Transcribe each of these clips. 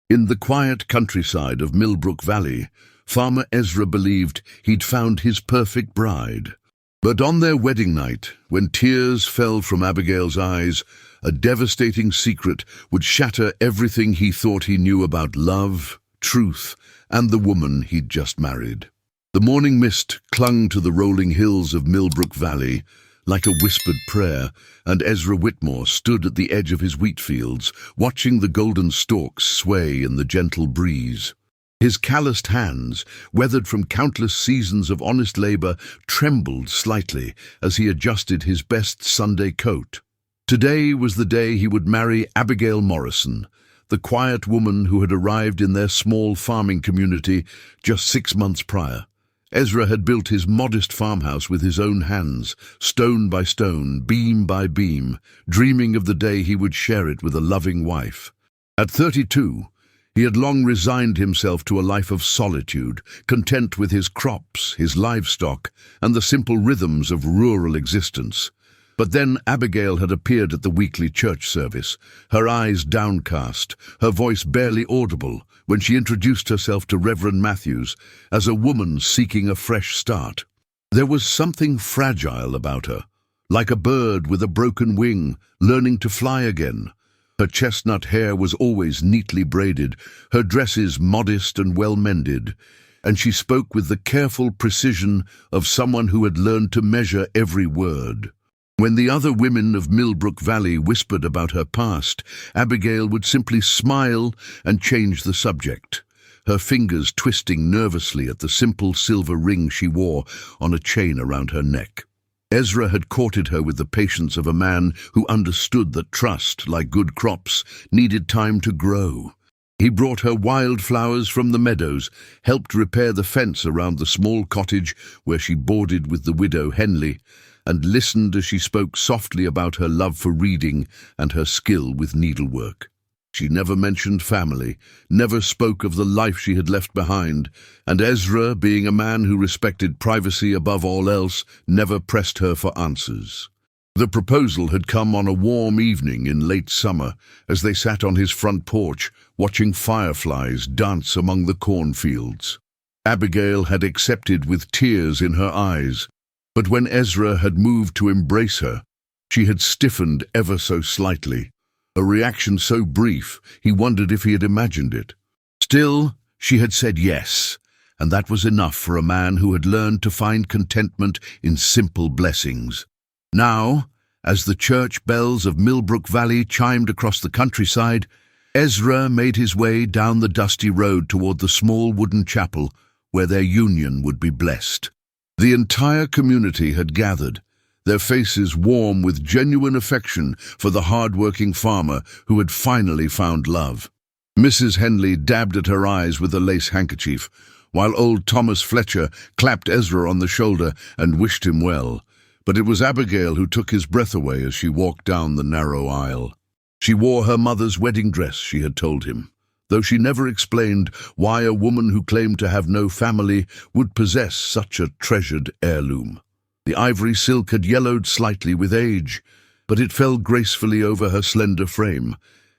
In the quiet countryside of Millbrook Valley, Farmer Ezra believed he'd found his perfect bride. But on their wedding night, when tears fell from Abigail's eyes, a devastating secret would shatter everything he thought he knew about love, truth, and the woman he'd just married. The morning mist clung to the rolling hills of Millbrook Valley like a whispered prayer, and Ezra Whitmore stood at the edge of his wheat fields, watching the golden stalks sway in the gentle breeze. His calloused hands, weathered from countless seasons of honest labor, trembled slightly as he adjusted his best Sunday coat. Today was the day he would marry Abigail Morrison, the quiet woman who had arrived in their small farming community just 6 months prior. Ezra had built his modest farmhouse with his own hands, stone by stone, beam by beam, dreaming of the day he would share it with a loving wife. At 32, he had long resigned himself to a life of solitude, content with his crops, his livestock, and the simple rhythms of rural existence. But then Abigail had appeared at the weekly church service, her eyes downcast, her voice barely audible, when she introduced herself to Reverend Matthews as a woman seeking a fresh start. There was something fragile about her, like a bird with a broken wing, learning to fly again. Her chestnut hair was always neatly braided, her dresses modest and well-mended, and she spoke with the careful precision of someone who had learned to measure every word. When the other women of Millbrook Valley whispered about her past, Abigail would simply smile and change the subject, her fingers twisting nervously at the simple silver ring she wore on a chain around her neck. Ezra had courted her with the patience of a man who understood that trust, like good crops, needed time to grow. He brought her wildflowers from the meadows, helped repair the fence around the small cottage where she boarded with the widow Henley, and listened as she spoke softly about her love for reading and her skill with needlework. She never mentioned family, never spoke of the life she had left behind, and Ezra, being a man who respected privacy above all else, never pressed her for answers. The proposal had come on a warm evening in late summer, as they sat on his front porch, watching fireflies dance among the cornfields. Abigail had accepted with tears in her eyes, but when Ezra had moved to embrace her, she had stiffened ever so slightly. A reaction so brief, he wondered if he had imagined it. Still, she had said yes, and that was enough for a man who had learned to find contentment in simple blessings. Now, as the church bells of Millbrook Valley chimed across the countryside, Ezra made his way down the dusty road toward the small wooden chapel where their union would be blessed. The entire community had gathered, their faces warm with genuine affection for the hard-working farmer who had finally found love. Mrs. Henley dabbed at her eyes with a lace handkerchief, while old Thomas Fletcher clapped Ezra on the shoulder and wished him well. But it was Abigail who took his breath away as she walked down the narrow aisle. She wore her mother's wedding dress, she had told him, though she never explained why a woman who claimed to have no family would possess such a treasured heirloom. The ivory silk had yellowed slightly with age, but it fell gracefully over her slender frame,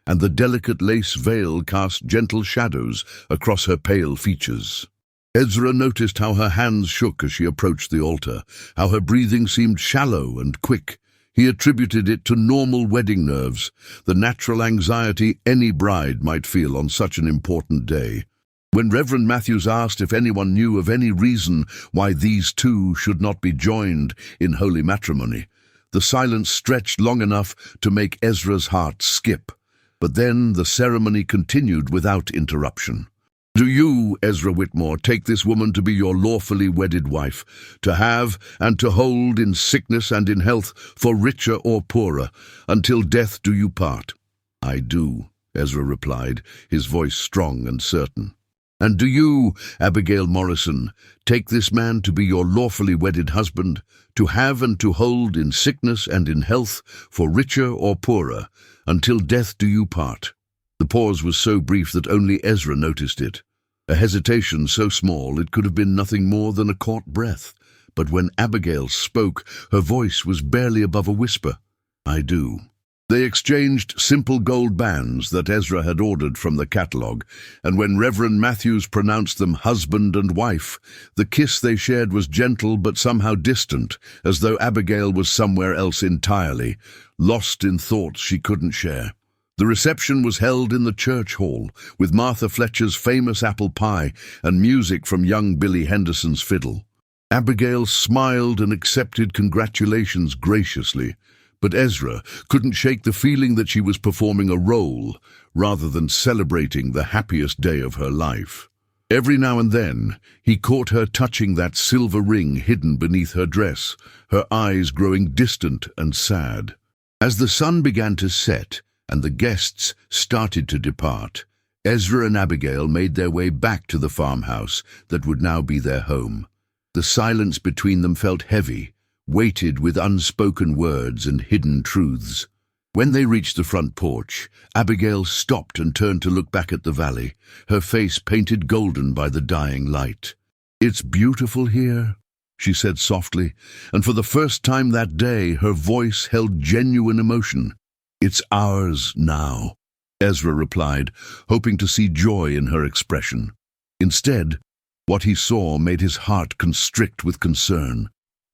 and the delicate lace veil cast gentle shadows across her pale features. Ezra noticed how her hands shook as she approached the altar, how her breathing seemed shallow and quick. He attributed it to normal wedding nerves, the natural anxiety any bride might feel on such an important day. When Reverend Matthews asked if anyone knew of any reason why these two should not be joined in holy matrimony, the silence stretched long enough to make Ezra's heart skip. But then the ceremony continued without interruption. "Do you, Ezra Whitmore, take this woman to be your lawfully wedded wife, to have and to hold in sickness and in health, for richer or poorer, until death do you part?" "I do," Ezra replied, his voice strong and certain. "And do you, Abigail Morrison, take this man to be your lawfully wedded husband, to have and to hold in sickness and in health, for richer or poorer, until death do you part?" The pause was so brief that only Ezra noticed it, a hesitation so small it could have been nothing more than a caught breath. But when Abigail spoke, her voice was barely above a whisper. "I do." They exchanged simple gold bands that Ezra had ordered from the catalogue, and when Reverend Matthews pronounced them husband and wife, the kiss they shared was gentle but somehow distant, as though Abigail was somewhere else entirely, lost in thoughts she couldn't share. The reception was held in the church hall, with Martha Fletcher's famous apple pie and music from young Billy Henderson's fiddle. Abigail smiled and accepted congratulations graciously, but Ezra couldn't shake the feeling that she was performing a role rather than celebrating the happiest day of her life. Every now and then, he caught her touching that silver ring hidden beneath her dress, her eyes growing distant and sad. As the sun began to set and the guests started to depart, Ezra and Abigail made their way back to the farmhouse that would now be their home. The silence between them felt heavy, weighted with unspoken words and hidden truths. When they reached the front porch, Abigail stopped and turned to look back at the valley, her face painted golden by the dying light. "It's beautiful here," she said softly, and for the first time that day her voice held genuine emotion. "It's ours now," Ezra replied, hoping to see joy in her expression. Instead, what he saw made his heart constrict with concern.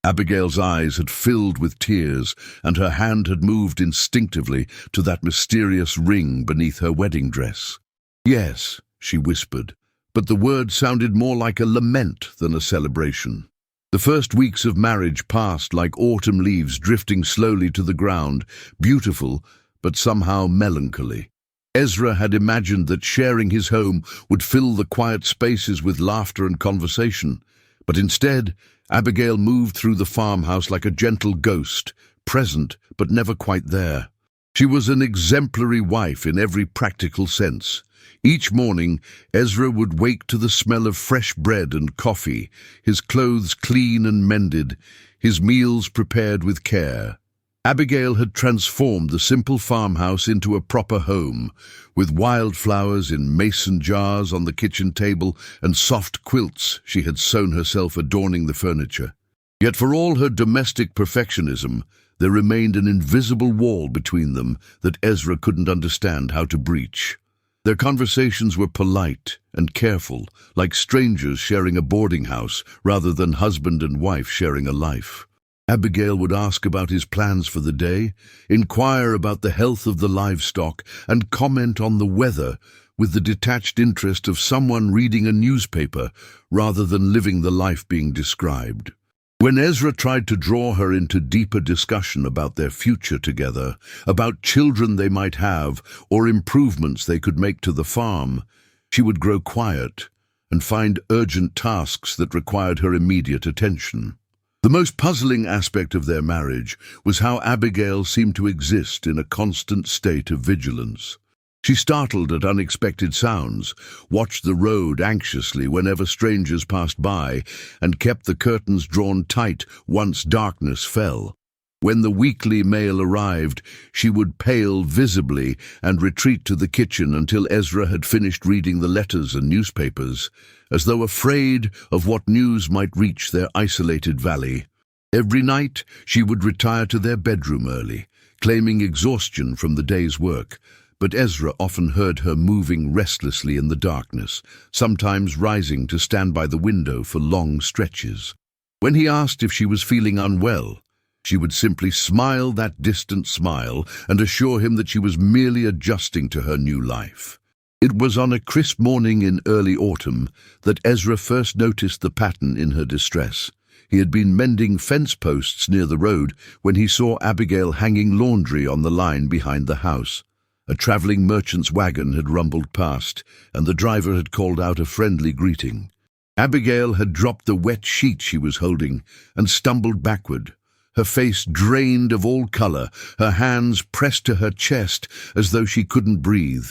Abigail's eyes had filled with tears, and her hand had moved instinctively to that mysterious ring beneath her wedding dress. "Yes," she whispered, but the word sounded more like a lament than a celebration. The first weeks of marriage passed like autumn leaves drifting slowly to the ground, beautiful but somehow melancholy. Ezra had imagined that sharing his home would fill the quiet spaces with laughter and conversation, but instead, Abigail moved through the farmhouse like a gentle ghost, present but never quite there. She was an exemplary wife in every practical sense. Each morning, Ezra would wake to the smell of fresh bread and coffee, his clothes clean and mended, his meals prepared with care. Abigail had transformed the simple farmhouse into a proper home, with wildflowers in mason jars on the kitchen table and soft quilts she had sewn herself adorning the furniture. Yet for all her domestic perfectionism, there remained an invisible wall between them that Ezra couldn't understand how to breach. Their conversations were polite and careful, like strangers sharing a boarding house rather than husband and wife sharing a life. Abigail would ask about his plans for the day, inquire about the health of the livestock, and comment on the weather with the detached interest of someone reading a newspaper rather than living the life being described. When Ezra tried to draw her into deeper discussion about their future together, about children they might have or improvements they could make to the farm, she would grow quiet and find urgent tasks that required her immediate attention. The most puzzling aspect of their marriage was how Abigail seemed to exist in a constant state of vigilance. She startled at unexpected sounds, watched the road anxiously whenever strangers passed by, and kept the curtains drawn tight once darkness fell. When the weekly mail arrived, she would pale visibly and retreat to the kitchen until Ezra had finished reading the letters and newspapers, as though afraid of what news might reach their isolated valley. Every night she would retire to their bedroom early, claiming exhaustion from the day's work, but Ezra often heard her moving restlessly in the darkness, sometimes rising to stand by the window for long stretches. When he asked if she was feeling unwell, she would simply smile that distant smile and assure him that she was merely adjusting to her new life. It was on a crisp morning in early autumn that Ezra first noticed the pattern in her distress. He had been mending fence posts near the road when he saw Abigail hanging laundry on the line behind the house. A travelling merchant's wagon had rumbled past, and the driver had called out a friendly greeting. Abigail had dropped the wet sheet she was holding and stumbled backward, her face drained of all colour, her hands pressed to her chest as though she couldn't breathe.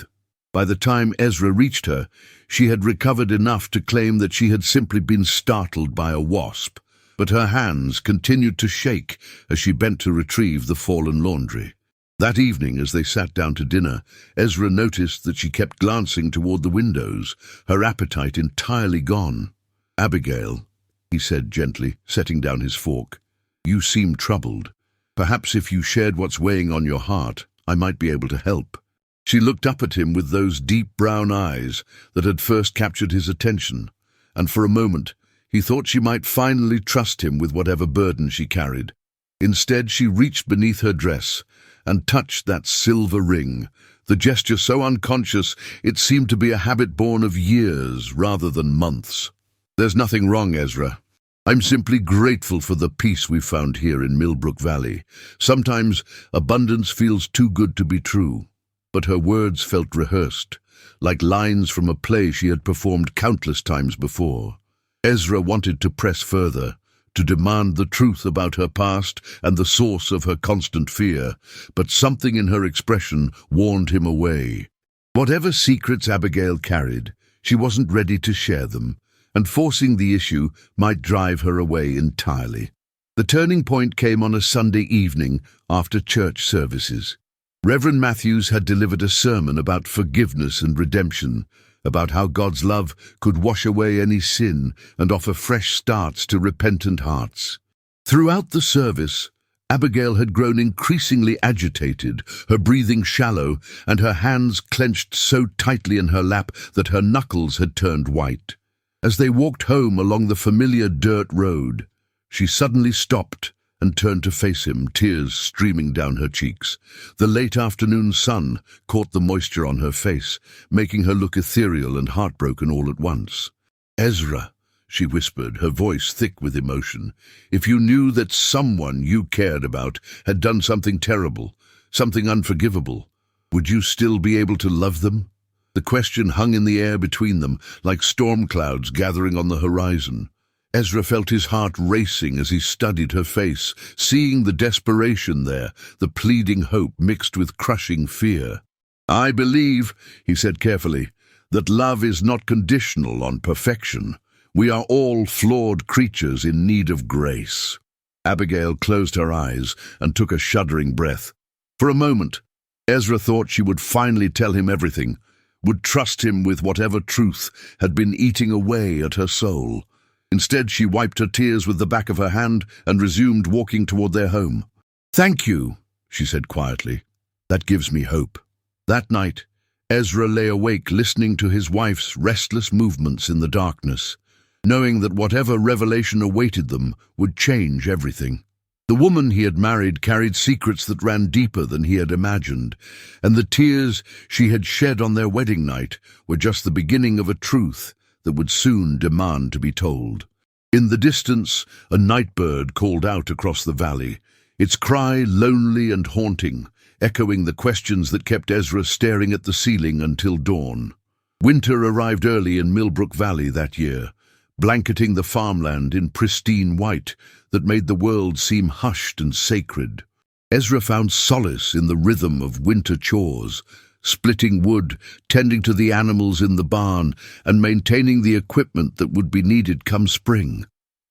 By the time Ezra reached her, she had recovered enough to claim that she had simply been startled by a wasp, but her hands continued to shake as she bent to retrieve the fallen laundry. That evening, as they sat down to dinner, Ezra noticed that she kept glancing toward the windows, her appetite entirely gone. "Abigail," he said gently, setting down his fork, "you seem troubled. Perhaps if you shared what's weighing on your heart, I might be able to help." She looked up at him with those deep brown eyes that had first captured his attention, and for a moment he thought she might finally trust him with whatever burden she carried. Instead, she reached beneath her dress and touched that silver ring, the gesture so unconscious it seemed to be a habit born of years rather than months. "There's nothing wrong, Ezra. I'm simply grateful for the peace we've found here in Millbrook Valley. Sometimes abundance feels too good to be true." But her words felt rehearsed, like lines from a play she had performed countless times before. Ezra wanted to press further, to demand the truth about her past and the source of her constant fear, but something in her expression warned him away. Whatever secrets Abigail carried, she wasn't ready to share them, and forcing the issue might drive her away entirely. The turning point came on a Sunday evening after church services. Reverend Matthews had delivered a sermon about forgiveness and redemption, about how God's love could wash away any sin and offer fresh starts to repentant hearts. Throughout the service, Abigail had grown increasingly agitated, her breathing shallow, and her hands clenched so tightly in her lap that her knuckles had turned white. As they walked home along the familiar dirt road, she suddenly stopped and turned to face him, tears streaming down her cheeks. The late afternoon sun caught the moisture on her face, making her look ethereal and heartbroken all at once. "Ezra," she whispered, her voice thick with emotion, "if you knew that someone you cared about had done something terrible, something unforgivable, would you still be able to love them?" The question hung in the air between them, like storm clouds gathering on the horizon. Ezra felt his heart racing as he studied her face, seeing the desperation there, the pleading hope mixed with crushing fear. "I believe," he said carefully, "that love is not conditional on perfection. We are all flawed creatures in need of grace." Abigail closed her eyes and took a shuddering breath. For a moment, Ezra thought she would finally tell him everything, would trust him with whatever truth had been eating away at her soul. Instead, she wiped her tears with the back of her hand and resumed walking toward their home. "Thank you," she said quietly. "That gives me hope." That night, Ezra lay awake listening to his wife's restless movements in the darkness, knowing that whatever revelation awaited them would change everything. The woman he had married carried secrets that ran deeper than he had imagined, and the tears she had shed on their wedding night were just the beginning of a truth that would soon demand to be told. In the distance, a night bird called out across the valley, its cry lonely and haunting, echoing the questions that kept Ezra staring at the ceiling until dawn. Winter arrived early in Millbrook Valley that year, blanketing the farmland in pristine white that made the world seem hushed and sacred. Ezra found solace in the rhythm of winter chores, splitting wood, tending to the animals in the barn, and maintaining the equipment that would be needed come spring.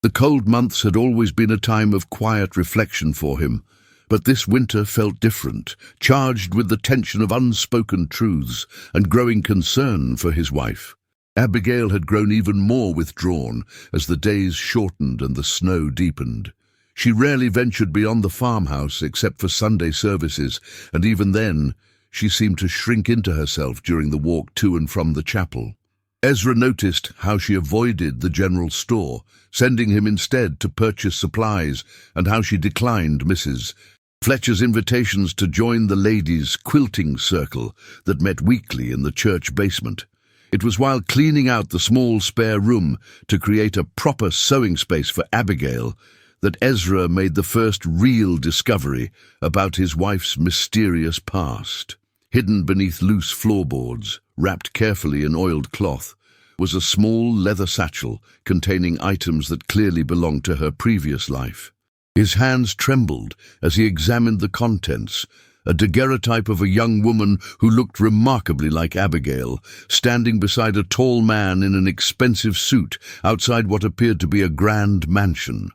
The cold months had always been a time of quiet reflection for him, but this winter felt different, charged with the tension of unspoken truths and growing concern for his wife. Abigail had grown even more withdrawn as the days shortened and the snow deepened. She rarely ventured beyond the farmhouse except for Sunday services, and even then, she seemed to shrink into herself during the walk to and from the chapel. Ezra noticed how she avoided the general store, sending him instead to purchase supplies, and how she declined Mrs. Fletcher's invitations to join the ladies' quilting circle that met weekly in the church basement. It was while cleaning out the small spare room to create a proper sewing space for Abigail that Ezra made the first real discovery about his wife's mysterious past. Hidden beneath loose floorboards, wrapped carefully in oiled cloth, was a small leather satchel containing items that clearly belonged to her previous life. His hands trembled as he examined the contents, a daguerreotype of a young woman who looked remarkably like Abigail, standing beside a tall man in an expensive suit outside what appeared to be a grand mansion.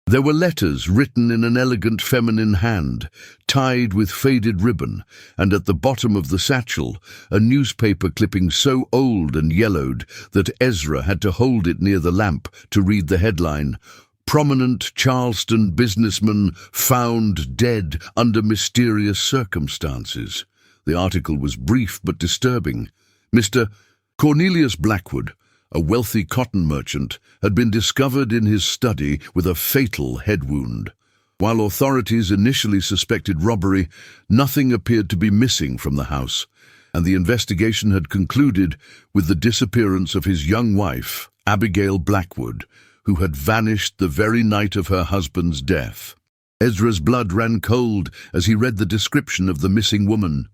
There were letters written in an elegant feminine hand, tied with faded ribbon, and at the bottom of the satchel, a newspaper clipping so old and yellowed that Ezra had to hold it near the lamp to read the headline, Prominent Charleston businessman found dead under mysterious circumstances. The article was brief but disturbing. Mr. Cornelius Blackwood, a wealthy cotton merchant, had been discovered in his study with a fatal head wound. While authorities initially suspected robbery, nothing appeared to be missing from the house, and the investigation had concluded with the disappearance of his young wife, Abigail Blackwood, who had vanished the very night of her husband's death. Ezra's blood ran cold as he read the description of the missing woman.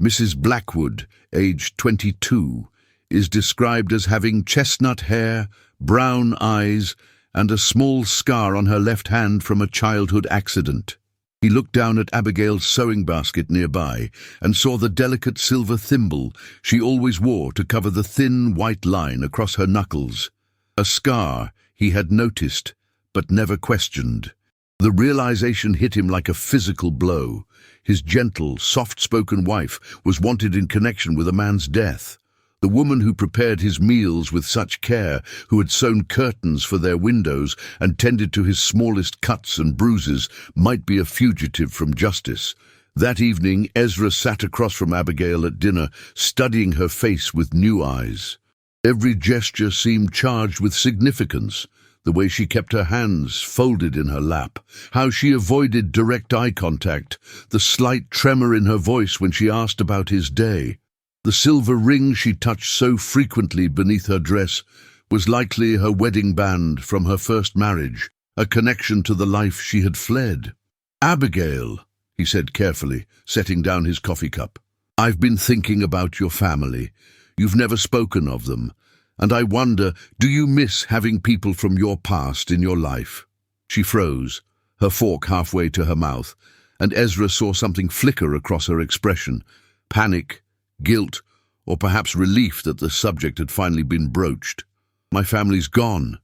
Mrs. Blackwood, aged 22, is described as having chestnut hair, brown eyes, and a small scar on her left hand from a childhood accident. He looked down at Abigail's sewing basket nearby and saw the delicate silver thimble she always wore to cover the thin white line across her knuckles. A scar he had noticed, but never questioned. The realization hit him like a physical blow. His gentle, soft-spoken wife was wanted in connection with a man's death. The woman who prepared his meals with such care, who had sewn curtains for their windows and tended to his smallest cuts and bruises, might be a fugitive from justice. That evening, Ezra sat across from Abigail at dinner, studying her face with new eyes. Every gesture seemed charged with significance. The way she kept her hands folded in her lap, how she avoided direct eye contact, the slight tremor in her voice when she asked about his day. The silver ring she touched so frequently beneath her dress was likely her wedding band from her first marriage, a connection to the life she had fled. "Abigail," he said carefully, setting down his coffee cup, "I've been thinking about your family. You've never spoken of them. And I wonder, do you miss having people from your past in your life?" She froze, her fork halfway to her mouth, and Ezra saw something flicker across her expression. Panic, guilt, or perhaps relief that the subject had finally been broached. "My family's gone,"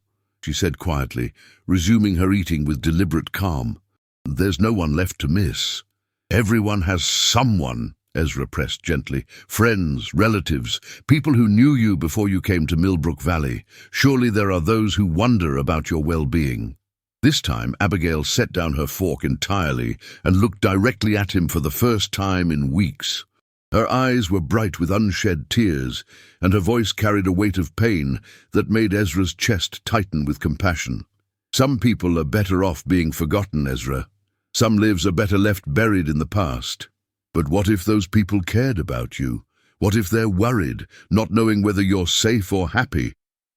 she said quietly, resuming her eating with deliberate calm. "There's no one left to miss." "Everyone has someone," Ezra pressed gently. "Friends, relatives, people who knew you before you came to Millbrook Valley. Surely there are those who wonder about your well-being." This time, Abigail set down her fork entirely and looked directly at him for the first time in weeks. Her eyes were bright with unshed tears, and her voice carried a weight of pain that made Ezra's chest tighten with compassion. "Some people are better off being forgotten, Ezra. Some lives are better left buried in the past. But what if those people cared about you? What if they're worried, not knowing whether you're safe or happy?"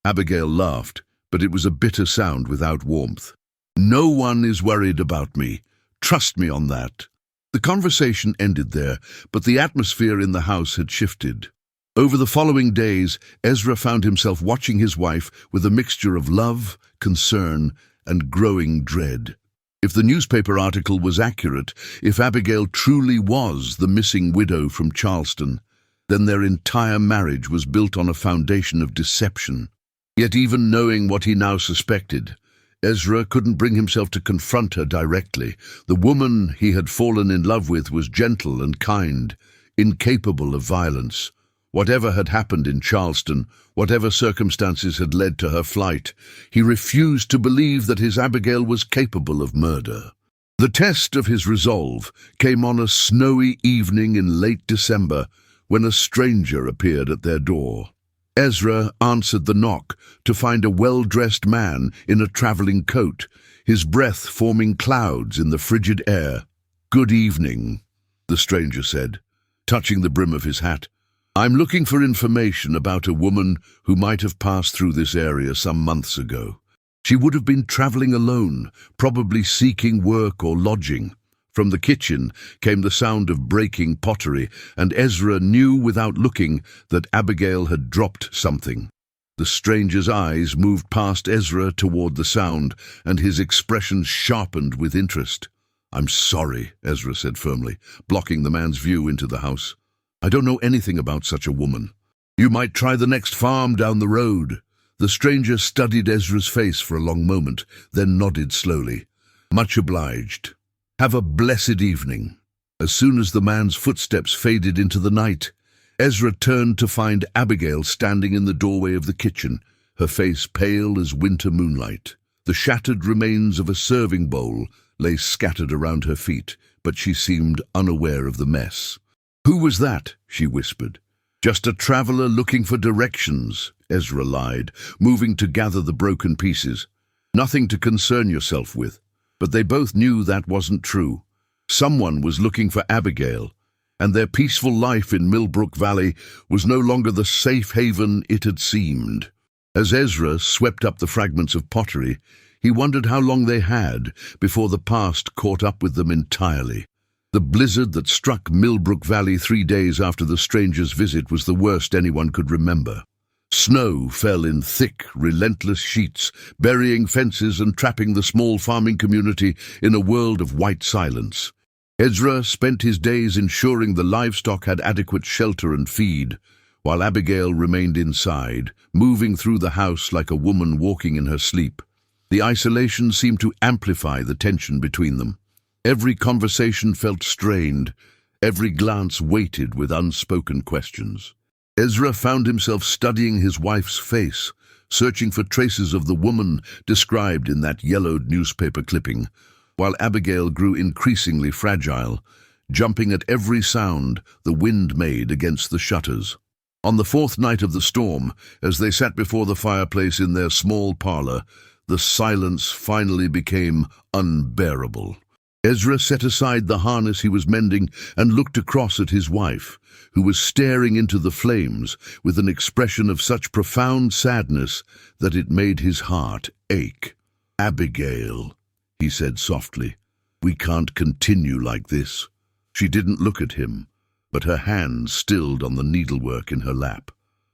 Abigail laughed, but it was a bitter sound without warmth. "No one is worried about me. Trust me on that." The conversation ended there, but the atmosphere in the house had shifted. Over the following days, Ezra found himself watching his wife with a mixture of love, concern, and growing dread. If the newspaper article was accurate, if Abigail truly was the missing widow from Charleston, then their entire marriage was built on a foundation of deception. Yet even knowing what he now suspected, Ezra couldn't bring himself to confront her directly. The woman he had fallen in love with was gentle and kind, incapable of violence. Whatever had happened in Charleston, whatever circumstances had led to her flight, he refused to believe that his Abigail was capable of murder. The test of his resolve came on a snowy evening in late December when a stranger appeared at their door. Ezra answered the knock to find a well-dressed man in a traveling coat, his breath forming clouds in the frigid air. "Good evening," the stranger said, touching the brim of his hat. "I'm looking for information about a woman who might have passed through this area some months ago. She would have been traveling alone, probably seeking work or lodging." From the kitchen came the sound of breaking pottery, and Ezra knew without looking that Abigail had dropped something. The stranger's eyes moved past Ezra toward the sound, and his expression sharpened with interest. "I'm sorry," Ezra said firmly, blocking the man's view into the house. "I don't know anything about such a woman. You might try the next farm down the road." The stranger studied Ezra's face for a long moment, then nodded slowly. "Much obliged. Have a blessed evening." As soon as the man's footsteps faded into the night, Ezra turned to find Abigail standing in the doorway of the kitchen, her face pale as winter moonlight. The shattered remains of a serving bowl lay scattered around her feet, but she seemed unaware of the mess. "Who was that?" she whispered. "Just a traveler looking for directions," Ezra lied, moving to gather the broken pieces. "Nothing to concern yourself with." But they both knew that wasn't true. Someone was looking for Abigail, and their peaceful life in Millbrook Valley was no longer the safe haven it had seemed. As Ezra swept up the fragments of pottery, he wondered how long they had before the past caught up with them entirely. The blizzard that struck Millbrook Valley 3 days after the stranger's visit was the worst anyone could remember. Snow fell in thick, relentless sheets, burying fences and trapping the small farming community in a world of white silence. Ezra spent his days ensuring the livestock had adequate shelter and feed, while Abigail remained inside, moving through the house like a woman walking in her sleep. The isolation seemed to amplify the tension between them. Every conversation felt strained, every glance weighted with unspoken questions. Ezra found himself studying his wife's face, searching for traces of the woman described in that yellowed newspaper clipping, while Abigail grew increasingly fragile, jumping at every sound the wind made against the shutters. On the 4th night of the storm, as they sat before the fireplace in their small parlor, the silence finally became unbearable. Ezra set aside the harness he was mending and looked across at his wife, who was staring into the flames with an expression of such profound sadness that it made his heart ache. "Abigail," he said softly, "we can't continue like this." She didn't look at him, but her hands stilled on the needlework in her lap.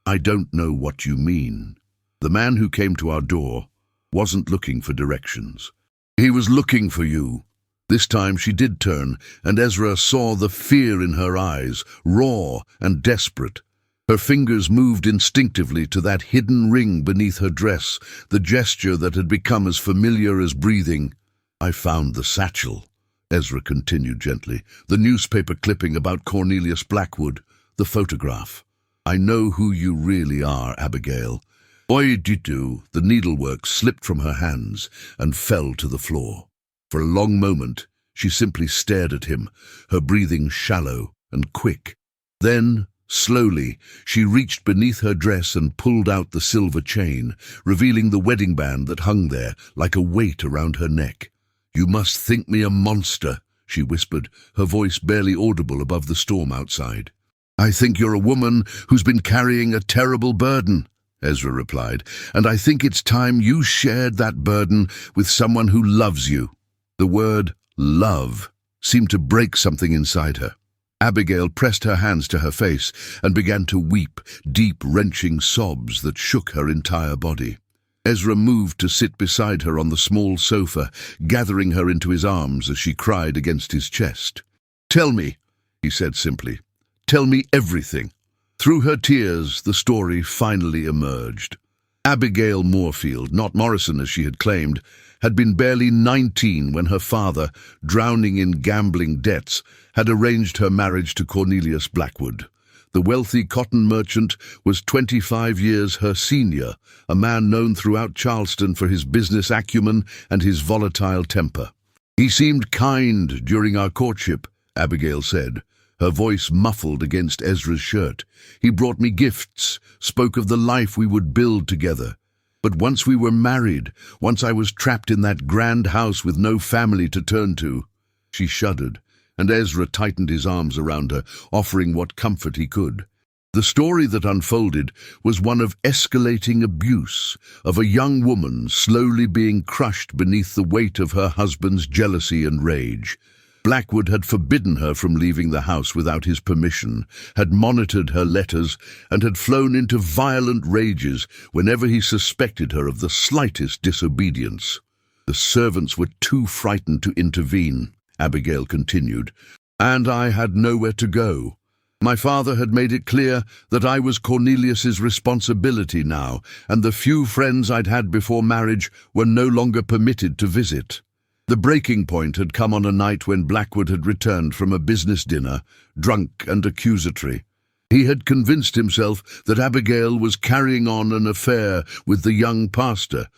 "I don't know what you mean." "The man who came to our door wasn't looking for directions. He was looking for you." This time she did turn, and Ezra saw the fear in her eyes, raw and desperate. Her fingers moved instinctively to that hidden ring beneath her dress, the gesture that had become as familiar as breathing. "I found the satchel," Ezra continued gently, "the newspaper clipping about Cornelius Blackwood, the photograph. I know who you really are, Abigail." Oiditu, the needlework slipped from her hands and fell to the floor. For a long moment, she simply stared at him, her breathing shallow and quick. Then, slowly, she reached beneath her dress and pulled out the silver chain, revealing the wedding band that hung there like a weight around her neck. "You must think me a monster," she whispered, her voice barely audible above the storm outside. "I think you're a woman who's been carrying a terrible burden," Ezra replied, "and I think it's time you shared that burden with someone who loves you." The word love seemed to break something inside her. Abigail pressed her hands to her face and began to weep, deep, wrenching sobs that shook her entire body. Ezra moved to sit beside her on the small sofa, gathering her into his arms as she cried against his chest. "Tell me," he said simply. "Tell me everything." Through her tears, the story finally emerged. Abigail Moorfield, not Morrison as she had claimed, had been barely 19 when her father, drowning in gambling debts, had arranged her marriage to Cornelius Blackwood. The wealthy cotton merchant was 25 years her senior, a man known throughout Charleston for his business acumen and his volatile temper. "He seemed kind during our courtship," Abigail said, her voice muffled against Ezra's shirt. "He brought me gifts, spoke of the life we would build together. But once we were married, once I was trapped in that grand house with no family to turn to." She shuddered, and Ezra tightened his arms around her, offering what comfort he could. The story that unfolded was one of escalating abuse, of a young woman slowly being crushed beneath the weight of her husband's jealousy and rage. Blackwood had forbidden her from leaving the house without his permission, had monitored her letters, and had flown into violent rages whenever he suspected her of the slightest disobedience. "The servants were too frightened to intervene," Abigail continued, "and I had nowhere to go. My father had made it clear that I was Cornelius's responsibility now, and the few friends I'd had before marriage were no longer permitted to visit. The breaking point had come on a night when Blackwood had returned from a business dinner, drunk and accusatory. He had convinced himself that Abigail was carrying on an affair with the young pastor,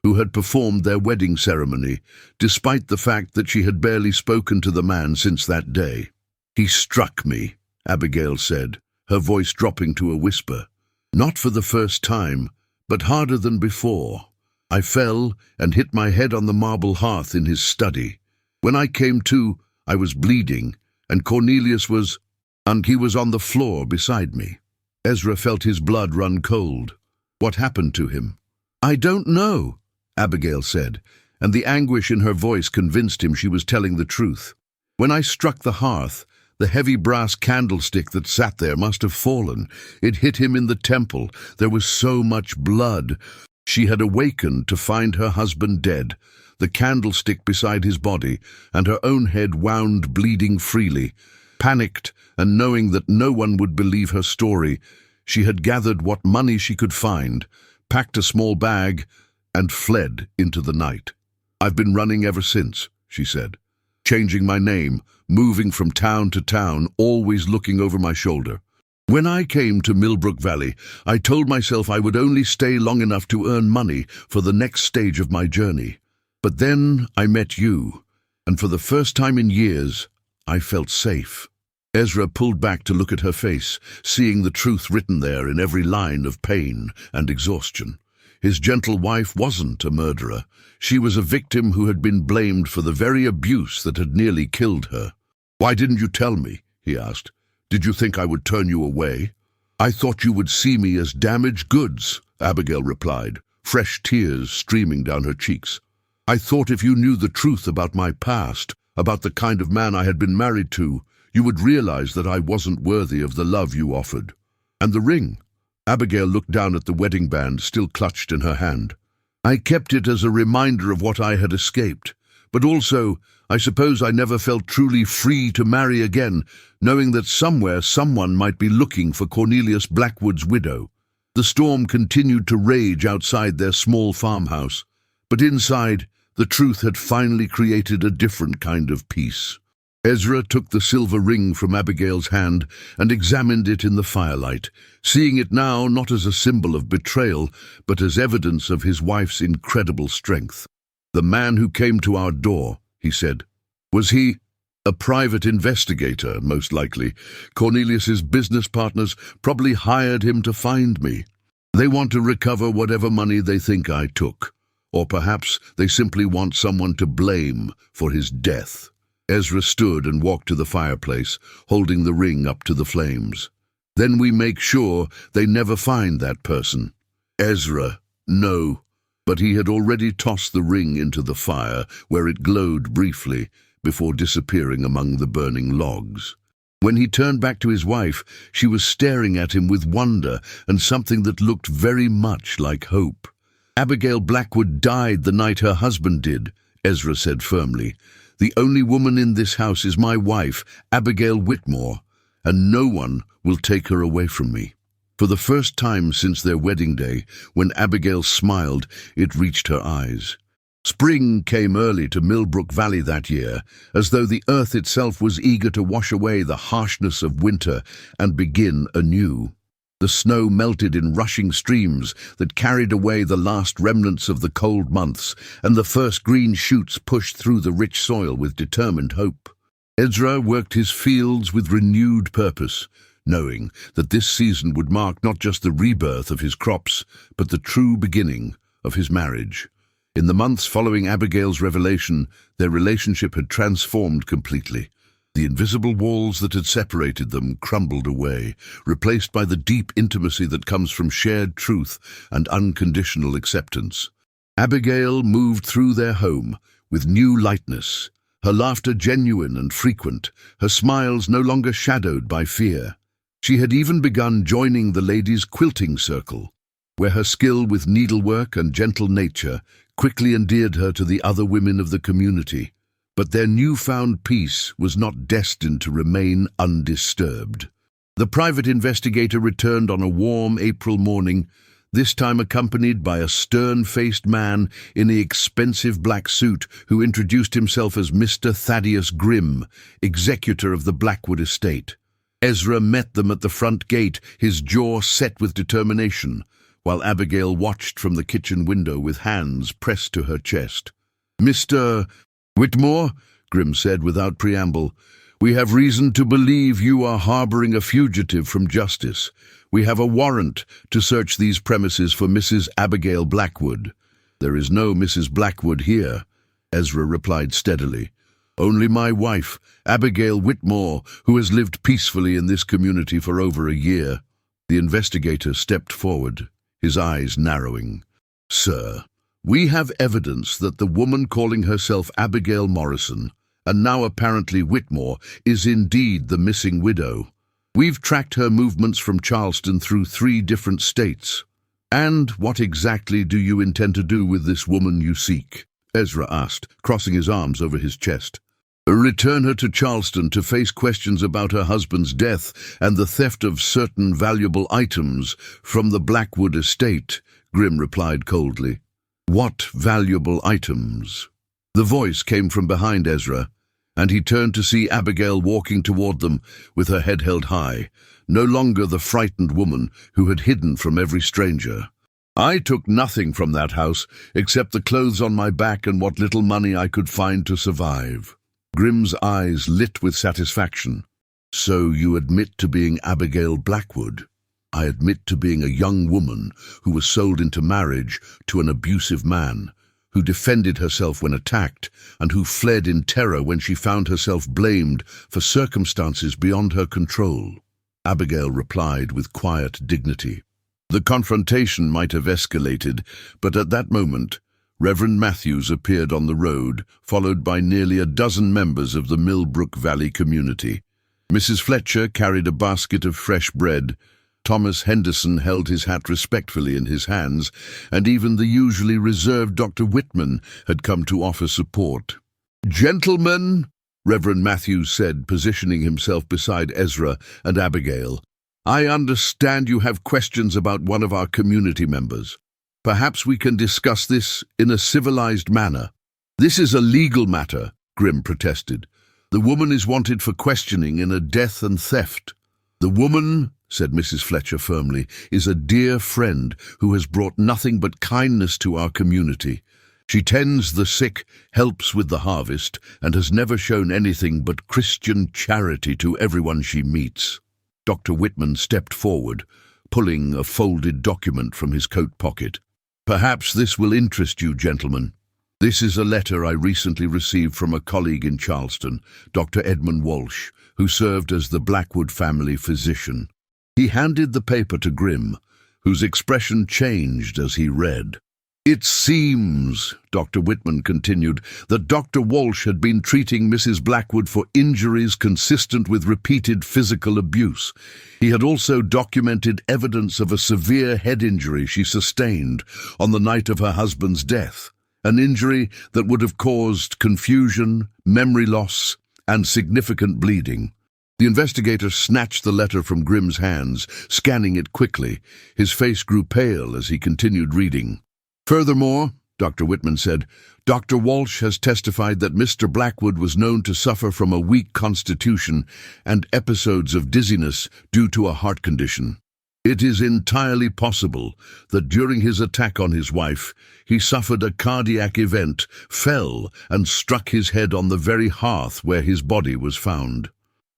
who had performed their wedding ceremony, despite the fact that she had barely spoken to the man since that day. "He struck me," Abigail said, her voice dropping to a whisper. "Not for the first time, but harder than before. I fell and hit my head on the marble hearth in his study. When I came to, I was bleeding, and Cornelius was on the floor beside me." Ezra felt his blood run cold. What happened to him? "I don't know," Abigail said, and the anguish in her voice convinced him she was telling the truth. "When I struck the hearth, the heavy brass candlestick that sat there must have fallen. It hit him in the temple. There was so much blood." She had awakened to find her husband dead, the candlestick beside his body, and her own head wound bleeding freely. Panicked, and knowing that no one would believe her story, she had gathered what money she could find, packed a small bag, and fled into the night. "I've been running ever since," she said, "changing my name, moving from town to town, always looking over my shoulder. When I came to Millbrook Valley, I told myself I would only stay long enough to earn money for the next stage of my journey. But then I met you, and for the first time in years, I felt safe." Ezra pulled back to look at her face, seeing the truth written there in every line of pain and exhaustion. His gentle wife wasn't a murderer. She was a victim who had been blamed for the very abuse that had nearly killed her. "Why didn't you tell me?" he asked. "Did you think I would turn you away?" "I thought you would see me as damaged goods," Abigail replied, fresh tears streaming down her cheeks. "I thought if you knew the truth about my past, about the kind of man I had been married to, you would realize that I wasn't worthy of the love you offered." "And the ring?" Abigail looked down at the wedding band still clutched in her hand. "I kept it as a reminder of what I had escaped, but also, I suppose I never felt truly free to marry again, knowing that somewhere someone might be looking for Cornelius Blackwood's widow." The storm continued to rage outside their small farmhouse, but inside, the truth had finally created a different kind of peace. Ezra took the silver ring from Abigail's hand and examined it in the firelight, seeing it now not as a symbol of betrayal, but as evidence of his wife's incredible strength. "The man who came to our door," he said. "Was he a private investigator, most likely? Cornelius's business partners probably hired him to find me. They want to recover whatever money they think I took. Or perhaps they simply want someone to blame for his death." Ezra stood and walked to the fireplace, holding the ring up to the flames. "Then we make sure they never find that person." Ezra, no. But he had already tossed the ring into the fire, where it glowed briefly, before disappearing among the burning logs. When he turned back to his wife, she was staring at him with wonder and something that looked very much like hope. "Abigail Blackwood died the night her husband did," Ezra said firmly. "The only woman in this house is my wife, Abigail Whitmore, and no one will take her away from me." For the first time since their wedding day, when Abigail smiled, it reached her eyes. Spring came early to Millbrook Valley that year, as though the earth itself was eager to wash away the harshness of winter and begin anew. The snow melted in rushing streams that carried away the last remnants of the cold months, and the first green shoots pushed through the rich soil with determined hope. Ezra worked his fields with renewed purpose, knowing that this season would mark not just the rebirth of his crops, but the true beginning of his marriage. In the months following Abigail's revelation, their relationship had transformed completely. The invisible walls that had separated them crumbled away, replaced by the deep intimacy that comes from shared truth and unconditional acceptance. Abigail moved through their home with new lightness, her laughter genuine and frequent, her smiles no longer shadowed by fear. She had even begun joining the ladies' quilting circle, where her skill with needlework and gentle nature quickly endeared her to the other women of the community. But their newfound peace was not destined to remain undisturbed. The private investigator returned on a warm April morning, this time accompanied by a stern-faced man in the expensive black suit who introduced himself as Mr. Thaddeus Grimm, executor of the Blackwood estate. Ezra met them at the front gate, his jaw set with determination. while Abigail watched from the kitchen window with hands pressed to her chest. "Mr. Whitmore," Grim said without preamble, "we have reason to believe you are harboring a fugitive from justice. We have a warrant to search these premises for Mrs. Abigail Blackwood." "There is no Mrs. Blackwood here," Ezra replied steadily. "Only my wife, Abigail Whitmore, who has lived peacefully in this community for over a year." The investigator stepped forward, his eyes narrowing. "Sir, we have evidence that the woman calling herself Abigail Morrison, and now apparently Whitmore, is indeed the missing widow. We've tracked her movements from Charleston through 3 different states." "And what exactly do you intend to do with this woman you seek?" Ezra asked, crossing his arms over his chest. "Return her to Charleston to face questions about her husband's death and the theft of certain valuable items from the Blackwood estate," Grim replied coldly. "What valuable items?" The voice came from behind Ezra, and he turned to see Abigail walking toward them with her head held high, no longer the frightened woman who had hidden from every stranger. "I took nothing from that house except the clothes on my back and what little money I could find to survive." Grim's eyes lit with satisfaction. "So you admit to being Abigail Blackwood?" "I admit to being a young woman who was sold into marriage to an abusive man, who defended herself when attacked, and who fled in terror when she found herself blamed for circumstances beyond her control," Abigail replied with quiet dignity. The confrontation might have escalated, but at that moment, Reverend Matthews appeared on the road, followed by nearly a dozen members of the Millbrook Valley community. Mrs. Fletcher carried a basket of fresh bread. Thomas Henderson held his hat respectfully in his hands, and even the usually reserved Dr. Whitman had come to offer support. "Gentlemen," Reverend Matthews said, positioning himself beside Ezra and Abigail, "I understand you have questions about one of our community members. Perhaps we can discuss this in a civilized manner." "This is a legal matter," Grim protested. "The woman is wanted for questioning in a death and theft." "The woman," said Mrs. Fletcher firmly, "is a dear friend who has brought nothing but kindness to our community. She tends the sick, helps with the harvest, and has never shown anything but Christian charity to everyone she meets." Dr. Whitman stepped forward, pulling a folded document from his coat pocket. "Perhaps this will interest you, gentlemen. This is a letter I recently received from a colleague in Charleston, Dr. Edmund Walsh, who served as the Blackwood family physician." He handed the paper to Grim, whose expression changed as he read. "It seems," Dr. Whitman continued, "that Dr. Walsh had been treating Mrs. Blackwood for injuries consistent with repeated physical abuse. He had also documented evidence of a severe head injury she sustained on the night of her husband's death, an injury that would have caused confusion, memory loss, and significant bleeding." The investigator snatched the letter from Grim's hands, scanning it quickly. His face grew pale as he continued reading. "Furthermore," Dr. Whitman said, "Dr. Walsh has testified that Mr. Blackwood was known to suffer from a weak constitution and episodes of dizziness due to a heart condition. It is entirely possible that during his attack on his wife, he suffered a cardiac event, fell, and struck his head on the very hearth where his body was found.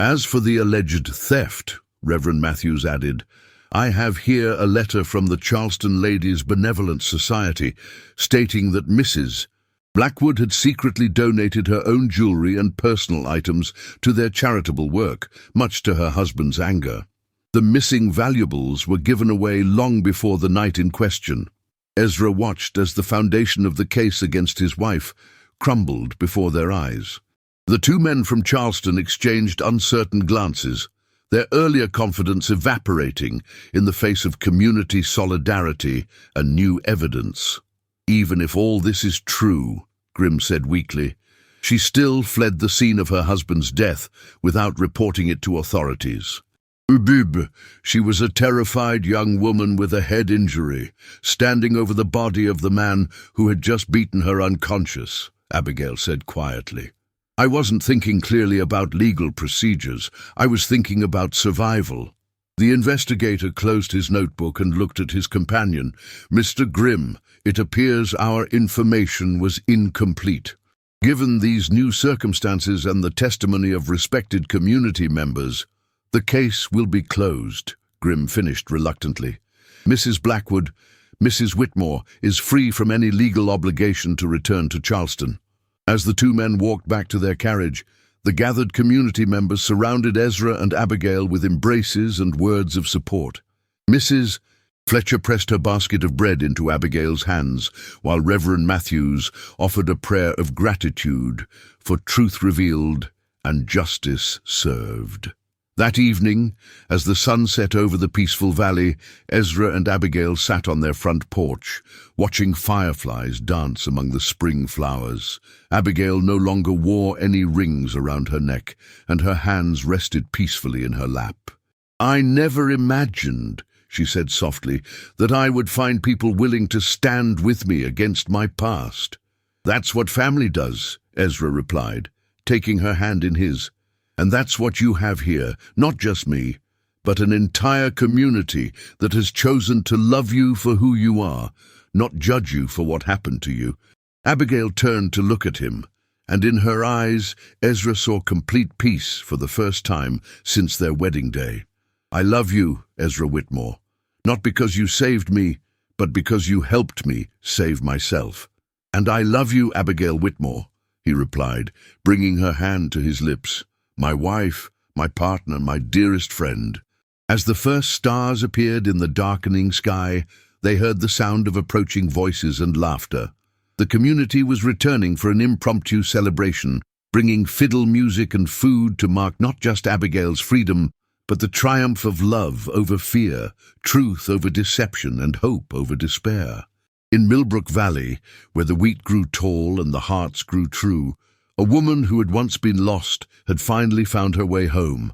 As for the alleged theft," Reverend Matthews added, "I have here a letter from the Charleston Ladies' Benevolent Society stating that Mrs. Blackwood had secretly donated her own jewelry and personal items to their charitable work, much to her husband's anger. The missing valuables were given away long before the night in question." Ezra watched as the foundation of the case against his wife crumbled before their eyes. The 2 men from Charleston exchanged uncertain glances, their earlier confidence evaporating in the face of community solidarity and new evidence. "Even if all this is true," Grim said weakly, "she still fled the scene of her husband's death without reporting it to authorities. Ubib, she was a terrified young woman with a head injury, standing over the body of the man who had just beaten her unconscious," Abigail said quietly. "I wasn't thinking clearly about legal procedures. I was thinking about survival." The investigator closed his notebook and looked at his companion. "Mr. Grimm, it appears our information was incomplete. Given these new circumstances and the testimony of respected community members, the case will be closed," Grimm finished reluctantly. "Mrs. Blackwood, Mrs. Whitmore, is free from any legal obligation to return to Charleston." As the two men walked back to their carriage, the gathered community members surrounded Ezra and Abigail with embraces and words of support. Mrs. Fletcher pressed her basket of bread into Abigail's hands, while Reverend Matthews offered a prayer of gratitude for truth revealed and justice served. That evening, as the sun set over the peaceful valley, Ezra and Abigail sat on their front porch, watching fireflies dance among the spring flowers. Abigail no longer wore any rings around her neck, and her hands rested peacefully in her lap. "I never imagined," she said softly, "that I would find people willing to stand with me against my past." "That's what family does," Ezra replied, taking her hand in his. "And that's what you have here, not just me, but an entire community that has chosen to love you for who you are, not judge you for what happened to you." Abigail turned to look at him, and in her eyes Ezra saw complete peace for the first time since their wedding day. "I love you, Ezra Whitmore, not because you saved me, but because you helped me save myself." "And I love you, Abigail Whitmore," he replied, bringing her hand to his lips. "My wife, my partner, my dearest friend." As the first stars appeared in the darkening sky, they heard the sound of approaching voices and laughter. The community was returning for an impromptu celebration, bringing fiddle music and food to mark not just Abigail's freedom, but the triumph of love over fear, truth over deception, and hope over despair. In Millbrook Valley, where the wheat grew tall and the hearts grew true, a woman who had once been lost had finally found her way home.